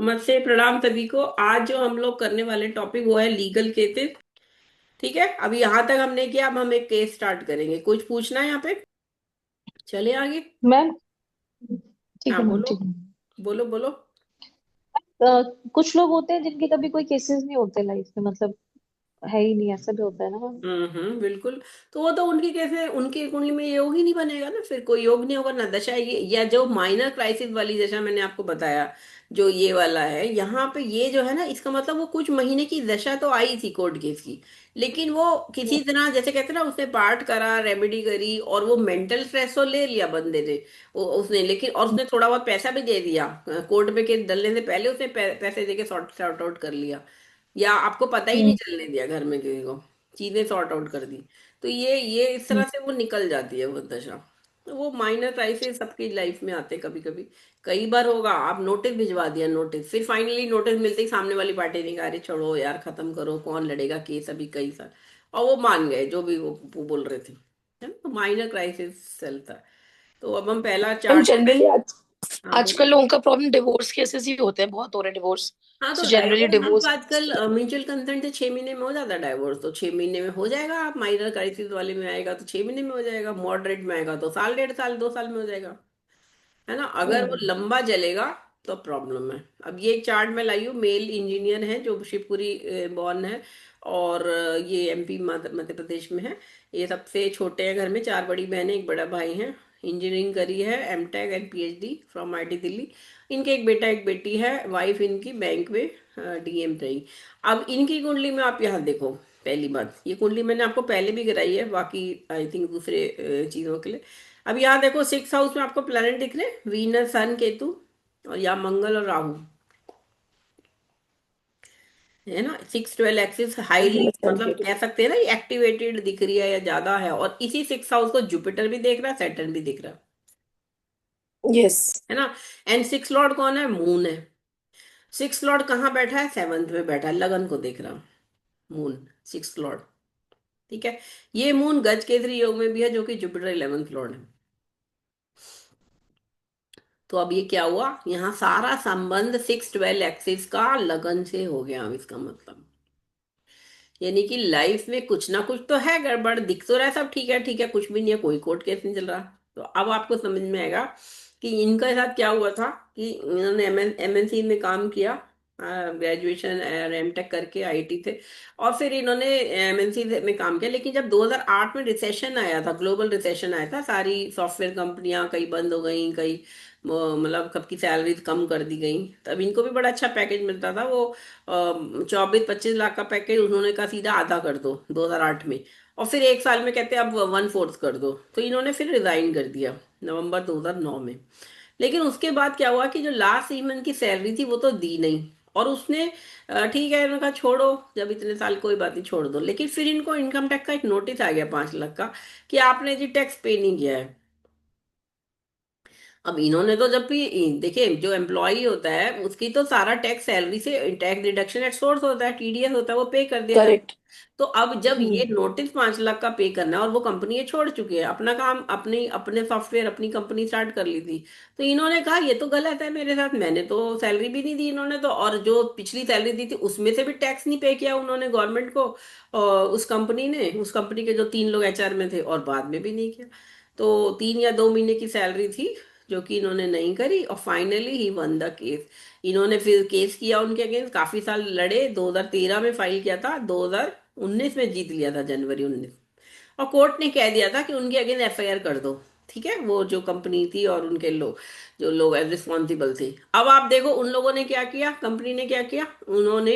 नमस्ते, प्रणाम सभी को। आज जो हम लोग करने वाले टॉपिक वो है लीगल केसेस। ठीक है, अभी यहाँ तक हमने किया, अब हम एक केस स्टार्ट करेंगे। कुछ पूछना है यहाँ पे? चले आगे। मैम। ठीक हाँ है मैम, बोलो। ठीक है। बोलो बोलो। कुछ लोग होते हैं जिनके कभी कोई केसेस नहीं होते लाइफ में, मतलब है ही नहीं, ऐसा भी होता है ना मैम। बिल्कुल। तो वो तो उनकी कैसे, उनकी कुंडली में योग ही नहीं बनेगा ना, फिर कोई योग नहीं होगा ना दशा ये, या जो माइनर क्राइसिस वाली दशा मैंने आपको बताया, जो ये वाला है यहाँ पे, ये जो है ना, इसका मतलब वो कुछ महीने की दशा तो आई थी कोर्ट केस की, लेकिन वो किसी तरह, जैसे कहते हैं ना, उसने पार्ट करा, रेमेडी करी, और वो मेंटल स्ट्रेस तो ले लिया बंदे ने। वो उसने, लेकिन और उसने थोड़ा बहुत पैसा भी दे दिया। कोर्ट में केस डलने से पहले उसने पैसे दे के सॉर्ट सॉर्ट आउट कर लिया, या आपको पता ही नहीं हम्म, चलने दिया घर में किसी को, चीजें सॉर्ट आउट कर दी। तो ये इस तरह से वो निकल जाती है वो दशा। तो वो माइनर क्राइसिस सबकी लाइफ में आते कभी कभी। कई बार होगा, आप नोटिस भिजवा दिया, नोटिस, फिर फाइनली नोटिस मिलते ही सामने वाली पार्टी ने कहा, अरे छोड़ो यार, खत्म करो, कौन लड़ेगा केस अभी कई साल। और वो मान गए जो भी वो बोल रहे थे, है ना? तो माइनर क्राइसिस चलता है। तो अब हम पहला मैम चार्ट। जनरली आज हाँ बोलो। आजकल लोगों का प्रॉब्लम डिवोर्स केसेस ही होते हैं, बहुत हो रहे हैं डिवोर्स। हाँ, तो सो जनरली डाइवोर्स आपको डिवोर्स। आजकल म्यूचुअल कंसेंट से 6 महीने में हो जाता है डाइवोर्स, तो 6 महीने में हो जाएगा। आप माइनर क्राइसिस वाले में आएगा तो 6 महीने में हो जाएगा, मॉडरेट में आएगा तो साल, 1.5 साल, 2 साल में हो जाएगा, है ना? अगर वो लंबा चलेगा तो प्रॉब्लम है। अब ये एक चार्ट में लाई हूँ, मेल इंजीनियर है जो शिवपुरी बॉर्न है, और ये एमपी मध्य प्रदेश में है। ये सबसे छोटे हैं घर में, चार बड़ी बहनें, एक बड़ा भाई है। इंजीनियरिंग करी है, MTech and PhD from IIT Delhi. इनके एक बेटा एक बेटी है, वाइफ इनकी बैंक में डीएम रही। अब इनकी कुंडली में आप यहाँ देखो। पहली बात, ये कुंडली मैंने आपको पहले भी कराई है, बाकी आई थिंक दूसरे चीज़ों के लिए। अब यहाँ देखो, 6 हाउस में आपको प्लेनेट दिख रहे हैं, वीनस, सन, केतु, और यहाँ मंगल और राहु, है ना? 6-12 एक्सिस हाईली, मतलब कह सकते हैं ना, ये एक्टिवेटेड दिख रही है या ज्यादा है। और इसी 6 हाउस को जुपिटर भी देख रहा है, सैटर्न भी दिख रहा यस। है ना? एंड 6 लॉर्ड कौन है? मून है। 6 लॉर्ड कहाँ बैठा है? 7th में बैठा है, लगन को देख रहा, मून, 6 लॉर्ड। ठीक है। ये मून गज केसरी योग में भी है, जो कि जुपिटर 11th लॉर्ड है। तो अब ये क्या हुआ, यहाँ सारा संबंध 6-12 एक्सिस का लगन से हो गया। अब इसका मतलब यानी कि लाइफ में कुछ ना कुछ तो है गड़बड़, दिख तो रहा है सब ठीक है, ठीक है, कुछ भी नहीं है, कोई कोर्ट केस नहीं चल रहा। तो अब आपको समझ में आएगा कि इनके साथ क्या हुआ था। कि इन्होंने एमएनसी में काम किया, ग्रेजुएशन एमटेक करके, आईटी थे। और फिर इन्होंने एमएनसी में काम किया, लेकिन जब 2008 में रिसेशन आया था, ग्लोबल रिसेशन आया था, सारी सॉफ्टवेयर कंपनियां कई बंद हो गई, कई मतलब सबकी सैलरीज कम कर दी गई। तब इनको भी बड़ा अच्छा पैकेज मिलता था, वो 24-25 लाख का पैकेज उन्होंने कहा सीधा आधा कर दो 2008 में। और फिर एक साल में कहते अब 1/4 कर दो, तो इन्होंने फिर रिजाइन कर दिया नवंबर 2009 में। लेकिन उसके बाद क्या हुआ कि जो लास्ट ईमन की सैलरी थी वो तो दी नहीं। और उसने ठीक है, उन्होंने कहा छोड़ो, जब इतने साल कोई बात नहीं, छोड़ दो। लेकिन फिर इनको इनकम टैक्स का एक नोटिस आ गया 5 लाख का, कि आपने जी टैक्स पे नहीं किया है। अब इन्होंने तो, जब भी देखिए, जो एम्प्लॉय होता है उसकी तो सारा टैक्स सैलरी से, टैक्स डिडक्शन एट सोर्स होता है, टीडीएस होता है, वो पे कर दिया जाता है। करेक्ट। तो अब जब ये हम्म। नोटिस 5 लाख का पे करना है, और वो कंपनी ये छोड़ चुकी है, अपना काम, अपनी अपने सॉफ्टवेयर अपनी कंपनी स्टार्ट कर ली थी। तो इन्होंने कहा ये तो गलत है मेरे साथ, मैंने तो सैलरी भी नहीं दी इन्होंने तो, और जो पिछली सैलरी दी थी उसमें से भी टैक्स नहीं पे किया उन्होंने गवर्नमेंट को, और उस कंपनी ने, उस कंपनी के जो 3 लोग एचआर में थे, और बाद में भी नहीं किया। तो 3 या 2 महीने की सैलरी थी जो कि इन्होंने नहीं करी, और finally he one the case. इन्होंने फिर केस किया उनके अगेंस्ट, काफी साल लड़े, 2013 में फाइल किया था, 2019 में जीत लिया था, जनवरी 19। और कोर्ट ने कह दिया था कि उनके अगेंस्ट एफआईआर कर दो। ठीक है, वो जो कंपनी थी और उनके लोग, जो लोग रिस्पॉन्सिबल थे। अब आप देखो उन लोगों ने क्या किया, कंपनी ने क्या किया, उन्होंने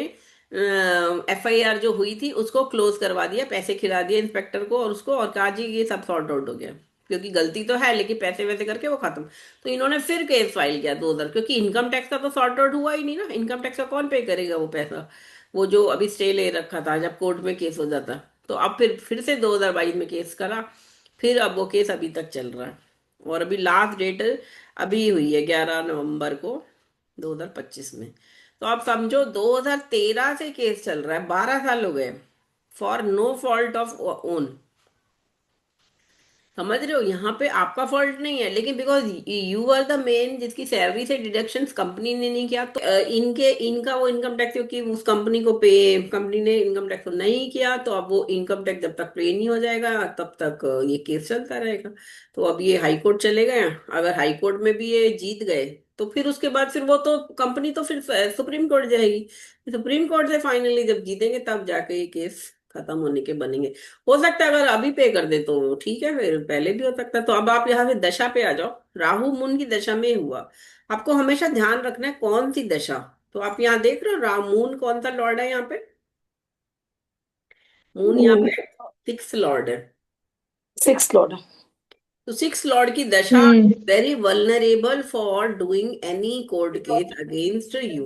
एफआईआर जो हुई थी उसको क्लोज करवा दिया, पैसे खिला दिए इंस्पेक्टर को और उसको, और कहा जी ये सब सॉर्ट आउट हो गया, क्योंकि गलती तो है लेकिन पैसे वैसे करके वो खत्म। तो इन्होंने फिर केस फाइल किया 2000, क्योंकि इनकम टैक्स का तो सॉर्ट आउट हुआ ही नहीं ना, इनकम टैक्स का कौन पे करेगा वो पैसा, वो जो अभी स्टे ले रखा था जब कोर्ट में केस हो जाता। तो अब फिर से 2022 में केस करा। फिर अब वो केस अभी तक चल रहा है, और अभी लास्ट डेट अभी हुई है 11 नवंबर को 2025 में। तो आप समझो 2013 से केस चल रहा है, 12 साल हो गए, for no fault of own. समझ रहे हो, यहाँ पे आपका फॉल्ट नहीं है, लेकिन because you are the man जिसकी सैलरी से डिडक्शंस कंपनी ने नहीं किया, तो इनके इनका वो इनकम टैक्स, क्योंकि उस कंपनी को पे, कंपनी ने इनकम टैक्स को नहीं किया, तो अब वो इनकम टैक्स जब तक पे नहीं हो जाएगा तब तक ये केस चलता रहेगा। तो अब ये हाई कोर्ट चले गए। अगर हाई कोर्ट में भी ये जीत गए तो फिर उसके बाद फिर वो तो कंपनी तो फिर सुप्रीम कोर्ट जाएगी। सुप्रीम कोर्ट से फाइनली जब जीतेंगे तब जाके ये केस खत्म होने के बनेंगे। हो सकता है अगर अभी पे कर दे तो ठीक है, फिर पहले भी हो सकता है। तो अब आप यहाँ से दशा पे आ जाओ। राहु मून की दशा में हुआ। आपको हमेशा ध्यान रखना है कौन सी दशा। तो आप यहाँ देख रहे हो राहु मून कौन सा लॉर्ड है यहाँ पे। मून यहाँ पे सिक्स लॉर्ड है। Six lord. तो सिक्स लॉर्ड की दशा hmm. Very vulnerable for doing any court case against you.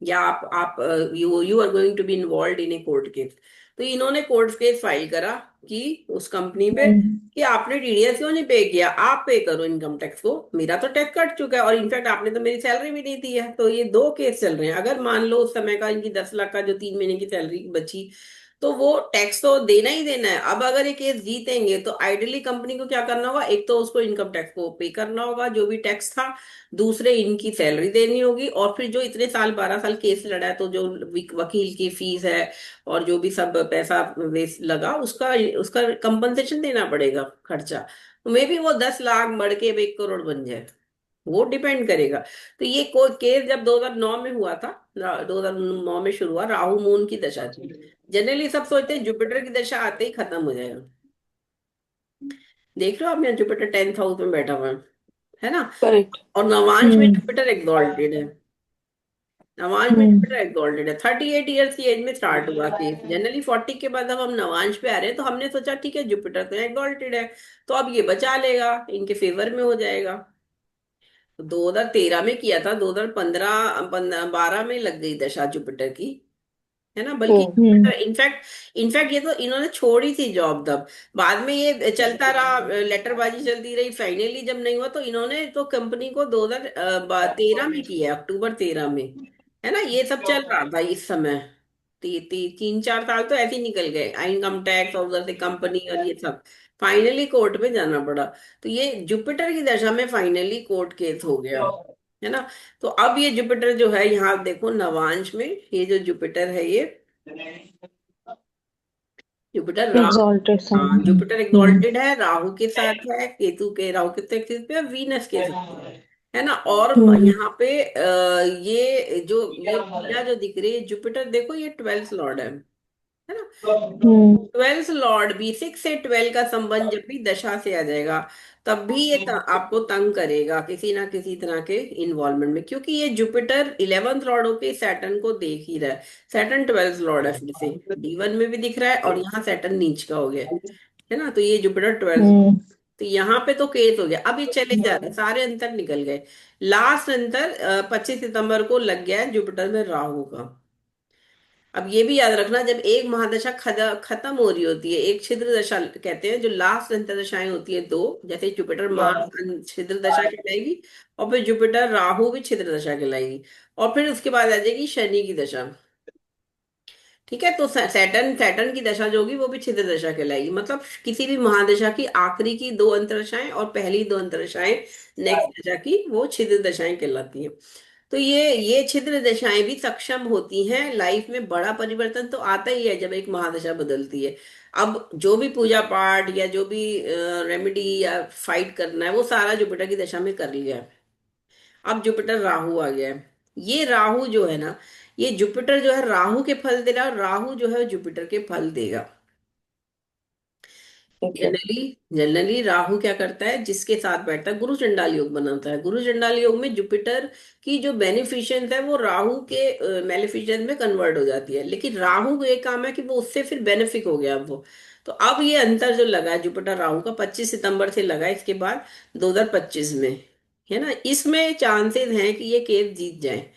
या आप you you are going to be involve in a court case. तो इन्होंने कोर्ट केस फाइल करा कि उस कंपनी पे हम्म। कि आपने टीडीएस क्यों नहीं पे किया, आप पे करो इनकम टैक्स को, मेरा तो टैक्स कट चुका है और इनफैक्ट आपने तो मेरी सैलरी भी नहीं दी है। तो ये दो केस चल रहे हैं। अगर मान लो उस समय का इनकी 10 लाख का जो 3 महीने की सैलरी बची, तो वो टैक्स तो देना ही देना है। अब अगर ये केस जीतेंगे तो आइडियली कंपनी को क्या करना होगा, एक तो उसको इनकम टैक्स को पे करना होगा जो भी टैक्स था, दूसरे इनकी सैलरी देनी होगी, और फिर जो इतने साल 12 साल केस लड़ा है तो जो वकील की फीस है और जो भी सब पैसा वेस्ट लगा उसका उसका कंपनसेशन देना पड़ेगा, खर्चा। तो मे बी वो 10 लाख बढ़ के अब 1 करोड़ बन जाए, वो डिपेंड करेगा। तो ये कोई केस जब 2009 में हुआ था, 2009 में शुरू हुआ, राहु मून की दशा थी। जनरली सब सोचते हैं जुपिटर की दशा आते ही खत्म हो जाएगा। देख रहे हो आप, यहाँ जुपिटर 10th हाउस में बैठा हुआ है ना। करेक्ट। और नवांश में हम्म। जुपिटर एग्जॉल्टेड है। नवांश में हम्म। जुपिटर एग्जॉल्टेड है। 38 ईयर्स की एज में स्टार्ट हुआ केस। जनरली 40 के बाद अब हम नवांश पे आ रहे हैं, तो हमने सोचा ठीक है जुपिटर तो एग्जॉल्टेड है, तो अब ये बचा लेगा, इनके फेवर में हो जाएगा। तो 2013 में किया था, 2015 12 में लग गई दशा जुपिटर की, है ना। ओ। बल्कि हम्म। इनफैक्ट इनफैक्ट ये तो इन्होंने छोड़ी थी जॉब तब। बाद में ये चलता रहा, लेटरबाजी चलती रही, फाइनली जब नहीं हुआ तो इन्होंने तो कंपनी को 2013 में किया, अक्टूबर 13 में, है ना। ये सब चल रहा था इस समय। 3 4 साल तो ऐसे ही निकल गए, इनकम टैक्स और उधर से कंपनी और ये सब। फाइनली कोर्ट में जाना पड़ा। तो ये जुपिटर की दशा में फाइनली कोर्ट केस हो गया, है ना। तो अब ये जुपिटर जो है यहाँ आप देखो नवांश में, ये जो जुपिटर है ये जुपिटर राहु। एग्जॉल्टेड हाँ, साइन है। जुपिटर एग्जॉल्टेड है, राहु के साथ है, केतु के राहु के साथ है, वीनस के साथ है ना। और हम्म। यहाँ पे ये जो ये मीरा जो दिख रही है जुपिटर, देखो ये 12th लॉर्ड है ना। हम्म। 12th लॉर्ड भी 6 से 12 का संबंध जब भी दशा से आ जाएगा तब भी ये आपको तंग करेगा किसी ना किसी तरह के इन्वॉल्वमेंट में, क्योंकि ये जुपिटर 11th लॉर्ड होके सैटर्न को देख ही रहा है। सैटर्न 12th लॉर्ड है फिर से, D1 में भी दिख रहा है और यहाँ सैटर्न नीच का हो गया है ना। तो ये जुपिटर 12th, हम्म। तो यहाँ पे तो केस हो गया। अब ये चले जा रहे हैं, सारे अंतर निकल गए। लास्ट अंतर 25 सितंबर को लग गया है जुपिटर में राहु का। अब ये भी याद रखना, जब एक महादशा खत्म हो रही होती है, एक छिद्र दशा कहते हैं, जो लास्ट अंतर दशाएं होती है दो, जैसे जुपिटर मार्स छिद्र दशा कहलाएगी, और फिर जुपिटर राहु भी छिद्र दशा कहलाएगी, और फिर उसके बाद आ जाएगी शनि की दशा। ठीक है, तो सैटर्न सैटर्न की दशा जो होगी वो भी छिद्र दशा कहलाएगी। मतलब किसी भी महादशा की आखिरी की दो अंतरदशाएं और पहली दो अंतरदशाएं नेक्स्ट दशा की, वो छिद्र दशाएं कहलाती हैं। तो ये छिद्र दशाएं भी सक्षम होती हैं। लाइफ में बड़ा परिवर्तन तो आता ही है जब एक महादशा बदलती है। अब जो भी पूजा पाठ या जो भी रेमेडी या फाइट करना है वो सारा जुपिटर की दशा में कर लिया है। अब जुपिटर राहु आ गया है। ये राहु जो है ना, ये जुपिटर जो है राहु के फल दे रहा है, और राहु जो है वो जुपिटर के फल देगा। ठीक है। जनरली जनरली राहु क्या करता है, जिसके साथ बैठता है गुरु चंडाल योग बनाता है। गुरु चंडाल योग में जुपिटर की जो बेनिफिशियंस है वो राहु के मेलिफिशियंस में कन्वर्ट हो जाती है, लेकिन राहु को एक काम है कि वो उससे फिर बेनिफिक हो गया अब वो। तो अब ये अंतर जो लगा है जुपिटर राहु का 25 सितंबर से लगा है, इसके बाद 2025 में, है ना, इसमें चांसेस हैं कि ये केस जीत जाए।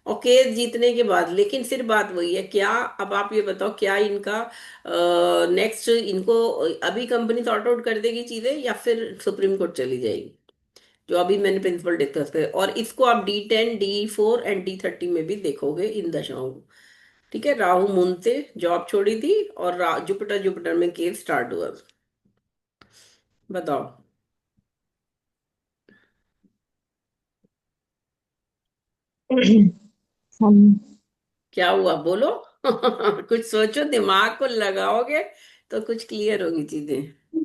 और केस जीतने के बाद लेकिन फिर बात वही है, क्या, अब आप ये बताओ क्या इनका नेक्स्ट, इनको अभी कंपनी सॉर्ट आउट कर देगी चीजें या फिर सुप्रीम कोर्ट चली जाएगी, जो अभी मैंने प्रिंसिपल डिस्कस करे। और इसको आप D10 D4 एंड D30 में भी देखोगे इन दशाओं को। ठीक है, राहु मून से जॉब छोड़ी थी और जुपिटर जुपिटर में केस स्टार्ट हुआ। बताओ। हम क्या हुआ बोलो। कुछ सोचो, दिमाग को लगाओगे तो कुछ क्लियर होगी चीजें।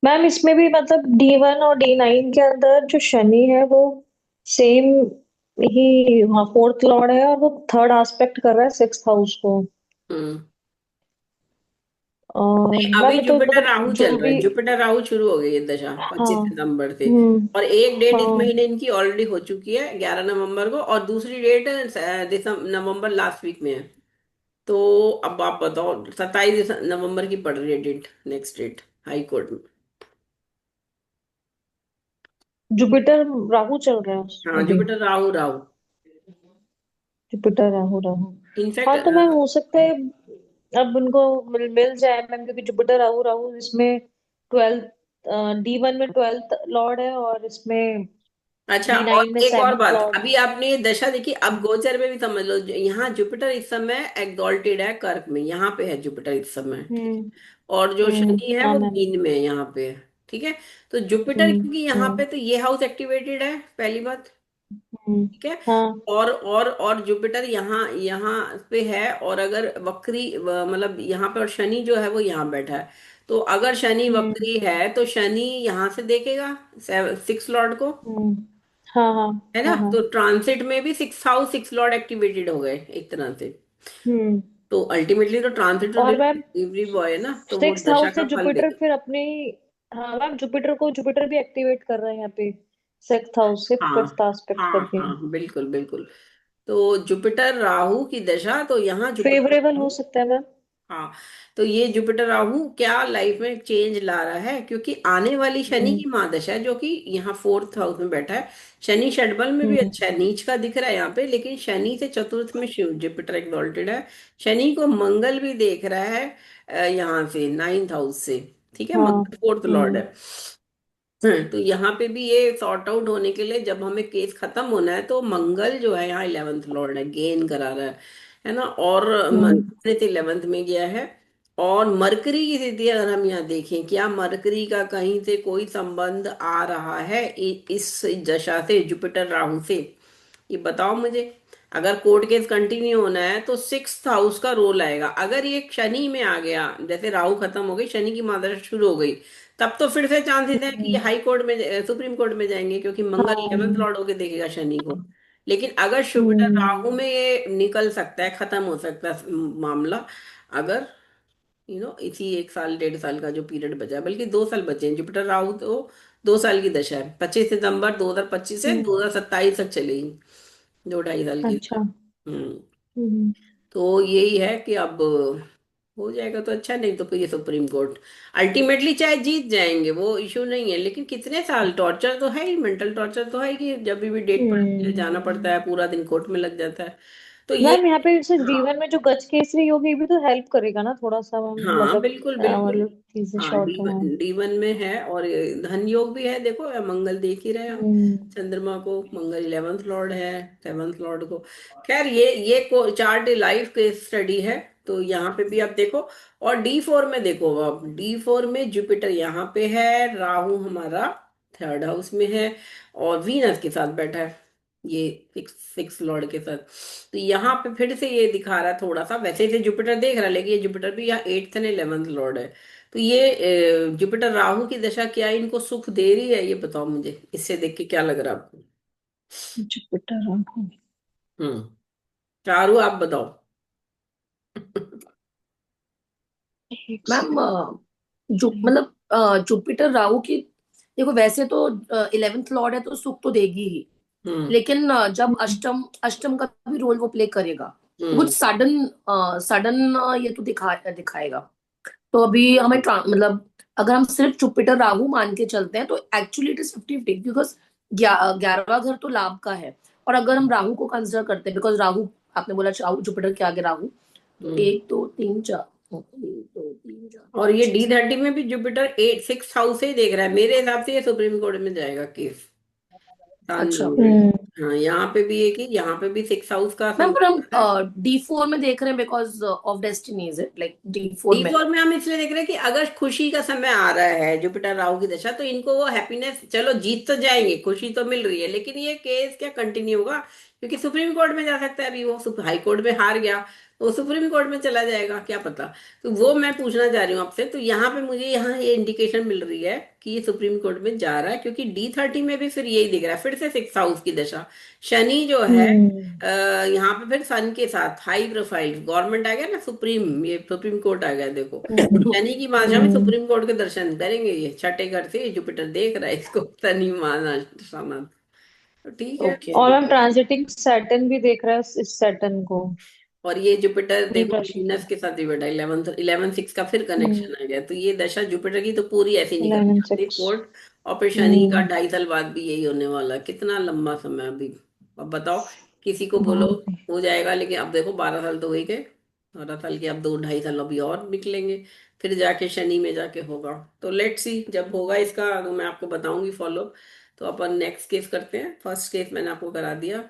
मैम इसमें भी मतलब D1 और D9 के अंदर जो शनि है वो सेम ही, वहाँ फोर्थ लॉर्ड है और वो थर्ड एस्पेक्ट कर रहा है सिक्स्थ हाउस को। हम्म। नहीं, और अभी मैम तो जुपिटर मतलब राहु चल जो रहा है, भी। जुपिटर राहु शुरू हो गई है दशा हाँ। 25 सितंबर से। हम्म। और एक डेट इस हाँ। महीने इनकी ऑलरेडी हो चुकी है 11 नवंबर को, और दूसरी डेट दिसंबर नवंबर लास्ट वीक में है। तो अब आप बताओ, 27 नवंबर की पड़ रही है date, next date high court में। जुपिटर राहु चल रहा है हाँ, अभी। Jupiter Rahu Rahu. Jupiter Rahu Rahu. In fact हाँ तो मैम हो सकता है अब उनको मिल जाए मैम, क्योंकि जुपिटर राहु राहु इसमें ट्वेल्थ, D1 में ट्वेल्थ लॉर्ड है और इसमें अच्छा, और D9 में एक और सेवंथ बात, लॉर्ड। अभी आपने ये दशा देखी, अब गोचर में भी समझ लो, यहाँ जुपिटर इस समय एग्जॉल्टेड है कर्क में, यहाँ पे है जुपिटर इस समय, ठीक है। हम्म। और जो शनि है हाँ वो मैम। मीन में है यहाँ पे, ठीक है। तो जुपिटर हम्म। क्योंकि यहाँ हम्म। पे, तो ये हाउस एक्टिवेटेड है, पहली बात, ठीक है। हाँ। और जुपिटर यहाँ यहाँ पे है, और अगर वक्री मतलब यहाँ पे, और शनि जो है वो यहाँ बैठा है। तो अगर शनि हम्म। वक्री है तो शनि यहाँ से देखेगा सिक्स लॉर्ड को, हम्म। हाँ हाँ। है ना। हाँ हाँ। तो ट्रांसिट में भी six house six Lord activated हो गए एक तरह से। हम्म। तो अल्टीमेटली तो ट्रांसिट तो और मैम डिलीवरी बॉय है ना, तो वो सिक्स दशा हाउस से का फल जुपिटर देगा। फिर अपनी। हाँ मैम जुपिटर भी एक्टिवेट कर रहे हैं यहाँ पे, सिक्स हाउस से हाँ फिफ्थ एस्पेक्ट हाँ करके। हाँ, बिल्कुल बिल्कुल। तो जुपिटर राहु की दशा, तो यहाँ जुपिटर फेवरेबल हो राहु, सकता है मैम। हाँ, तो ये जुपिटर राहु क्या लाइफ में चेंज ला रहा है, क्योंकि आने वाली शनि हम्म। की महादशा है, जो कि यहाँ फोर्थ हाउस में बैठा है। शनि षटबल में भी हम्म। अच्छा है, नीच का दिख रहा है यहाँ पे, लेकिन शनि से चतुर्थ में शिव जुपिटर एक्सॉल्टेड है। शनि को मंगल भी देख रहा है यहाँ से नाइन्थ हाउस से, ठीक है, हाँ। मंगल फोर्थ लॉर्ड हम्म। है। तो यहाँ पे भी ये सॉर्ट आउट होने के लिए, जब हमें केस खत्म होना है, तो मंगल जो है यहाँ 11th लॉर्ड है, गेन करा रहा है ना। और हम्म। मंगल से 11th में गया है। और मरकरी की स्थिति अगर हम यहाँ देखें, क्या मरकरी का कहीं से कोई संबंध आ रहा है इस दशा से जुपिटर राहु से, ये बताओ मुझे। अगर कोर्ट केस कंटिन्यू होना है तो सिक्स हाउस का रोल आएगा। अगर ये शनि में आ गया, जैसे राहु खत्म हो गई, शनि की महादशा शुरू हो गई, तब तो फिर से चांसेस है कि ये हम्म। हाई कोर्ट में, सुप्रीम कोर्ट में जाएंगे, क्योंकि मंगल हाँ। 11th लॉर्ड होके देखेगा शनि को। लेकिन अगर जुपिटर हम्म। राहु में ये निकल सकता है, खत्म हो सकता है मामला, अगर इसी एक साल 1.5 साल का जो पीरियड बचा है, बल्कि 2 साल बचे हैं, जुपिटर राहु तो 2 साल की दशा है, 25 सितंबर 2025 से हम्म। 2027 तक चलेगी, 2 ढाई साल की। अच्छा। हम्म। हम्म। तो यही है कि अब हो जाएगा तो अच्छा, नहीं तो फिर ये सुप्रीम कोर्ट अल्टीमेटली चाहे जीत जाएंगे, वो इशू नहीं है, लेकिन कितने साल टॉर्चर तो है ही, मेंटल टॉर्चर तो है कि जब भी डेट पड़ती है जाना पड़ता हम्म। है, पूरा दिन कोर्ट में लग जाता है। तो ये, मैम यहाँ पे जैसे हाँ D1 में जो गज केसरी होगी ये भी तो हेल्प करेगा ना थोड़ा सा मैम, हाँ, मतलब बिल्कुल बिल्कुल। मतलब चीजें हाँ, शॉर्ट डी हो। डी वन में है, और धन योग भी है, देखो मंगल देख ही रहे हैं हम, हम्म। चंद्रमा को, मंगल 11th लॉर्ड है, 7th लॉर्ड को। खैर ये को चार्ट लाइफ केस स्टडी है, तो यहाँ पे भी आप देखो। और D4 में देखो, आप D4 में जुपिटर यहाँ पे है, राहु हमारा थर्ड हाउस में है, और वीनस के साथ बैठा है, ये सिक्स सिक्स लॉर्ड के साथ। तो यहाँ पे फिर से ये दिखा रहा है थोड़ा सा, वैसे इसे जुपिटर देख रहा है, लेकिन ये जुपिटर भी यहाँ 8th एंड 11th लॉर्ड है। तो ये जुपिटर राहु की दशा क्या इनको सुख दे रही है, ये बताओ मुझे, इससे देख के क्या लग रहा है आपको। जुपिटर राहु। हम्म। चारू आप बताओ। एक मैम सेकंड। जो मतलब जुपिटर राहु की, देखो वैसे तो 11th लॉर्ड है तो सुख तो देगी ही, हम्म लेकिन जब अष्टम अष्टम का भी रोल वो प्ले करेगा, तो हम्म कुछ सडन सडन ये तो दिखाएगा। तो अभी हमें मतलब अगर हम सिर्फ जुपिटर राहु मान के चलते हैं तो एक्चुअली इट इज 50-50, बिकॉज 11वां घर तो लाभ का है। और अगर हम राहु को कंसिडर करते हैं, बिकॉज राहु, आपने बोला जुपिटर के आगे राहु, तो हम्म। 1 2 3 4, 1 2 3 4 और 5 ये 6 7। D30 में भी जुपिटर 8 6 हाउस से ही देख रहा है, मेरे हिसाब से ये सुप्रीम कोर्ट में जाएगा केस, सन अच्छा में। हाँ, यहाँ पे भी है कि यहाँ पे भी 6 हाउस का मैम, पर संबंध है। हम D4 में देख रहे हैं because of destiny, is it like D4 में? D4 में हम इसलिए देख रहे हैं कि अगर खुशी का समय आ रहा है जुपिटर राहु की दशा, तो इनको वो हैप्पीनेस, चलो जीत तो जाएंगे, खुशी तो मिल रही है, लेकिन ये केस क्या कंटिन्यू होगा? क्योंकि सुप्रीम कोर्ट में जा सकता है, अभी वो हाई कोर्ट में हार गया तो वो सुप्रीम कोर्ट में चला जाएगा, क्या पता। तो वो मैं पूछना चाह रही हूँ आपसे। तो यहाँ पे मुझे यहाँ ये इंडिकेशन मिल रही है कि ये सुप्रीम कोर्ट में जा रहा है, क्योंकि D30 में भी फिर यही दिख रहा है, फिर से 6 हाउस की दशा। शनि जो है हम्म। यहाँ पे फिर सन के साथ हाई प्रोफाइल गवर्नमेंट आ गया ना, सुप्रीम, ये सुप्रीम कोर्ट आ गया देखो। शनि की भाषा में हम्म। सुप्रीम कोर्ट के दर्शन करेंगे ये, छठे घर से जुपिटर देख रहा है इसको, शनि माना सामान। तो ठीक है। ओके। और हम ट्रांजिटिंग सैटर्न भी देख रहे हैं इस सैटर्न को, और ये जुपिटर पूरी देखो राशि वीनस को। के साथ भी बैठा, 11 6 का फिर कनेक्शन आ गया। तो ये दशा जुपिटर की तो पूरी ऐसी निकल 11 जाती है 6। कोर्ट। और फिर शनि का हम्म। 2.5 साल बाद भी यही होने वाला है। कितना लंबा समय अभी। अब बताओ, किसी को बोलो बहुत। हो जाएगा, लेकिन अब देखो 12 साल तो हो ही गए। 12 साल के अब 2 2.5 साल अभी और निकलेंगे, फिर जाके शनि में जाके होगा। तो लेट्स सी, जब होगा इसका तो मैं आपको बताऊंगी फॉलो। तो अपन नेक्स्ट केस करते हैं। फर्स्ट केस मैंने आपको करा दिया।